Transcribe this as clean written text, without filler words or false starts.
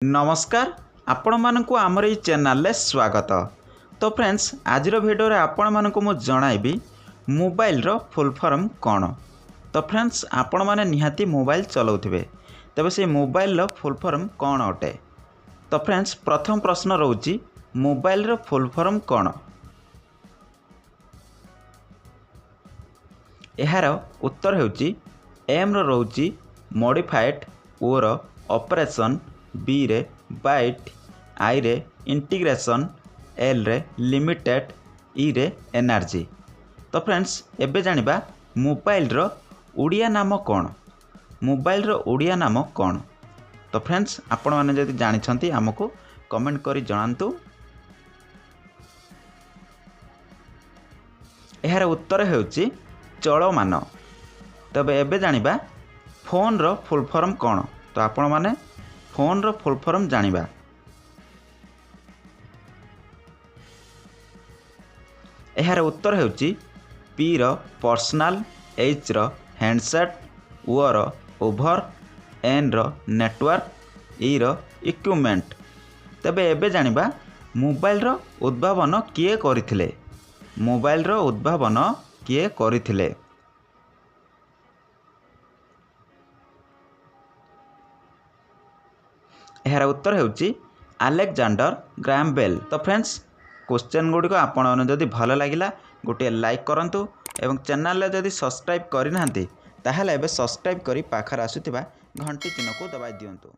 नमस्कार आपण मानकु आमर ये चैनल ले स्वागत। तो फ्रेंड्स आज वीडियो रे आपण मानकु मु जणाइबी मोबाइल रो फुल फॉर्म कौन। तो फ्रेंड्स आपण माने निहाती मोबाइल चलाउथिबे तबे से मोबाइल रो फुल फॉर्म कौन अटे। तो फ्रेंड्स प्रथम प्रश्न रहउची मोबाइल रो फुल फॉर्म कौन। एहार उत्तर हेउची एम रो रहउची मॉडिफाइड, ओ रो ऑपरेशन, बी रे बाइट, आई रे इंटीग्रेशन, एल रे लिमिटेड, ई रे एनर्जी। तो फ्रेंड्स एबे जानिबा मोबाइल रो ओडिया नाम कौन। मोबाइल रो ओडिया नाम कौन। तो फ्रेंड्स आपण माने जदि जानि छंती हमको कमेंट करी जणांतु। एहार उत्तर हेउची चलमान। तबे एबे जानिबा फोन रो फुल फॉर्म कौन। तो आपण माने फोन रो फुल फॉर्म जानिबा। एहार उत्तर हेउची पी रो पर्सनल, एच रो हैंडसेट, ओ रो ओभर, एन रो नेटवर्क, ई रो इक्विपमेंट। तबे एबे जानिबा मोबाइल रो उद्भावन किए करिथिले। मोबाइल रो उद्भावन किए करिथिले। एहार उत्तर हेउची अलेक्जेंडर ग्राहम बेल। तो फ्रेंड्स क्वेश्चन गुड़िक आपण जदि भल लगिला गोटे लाइक करंतु एवं चैनल रे जदि सब्सक्राइब करि नाहंती ताहाले एबे सब्सक्राइब करी पाखर आसुथिबा घंटी चिन्ह को दबाई दियंतु।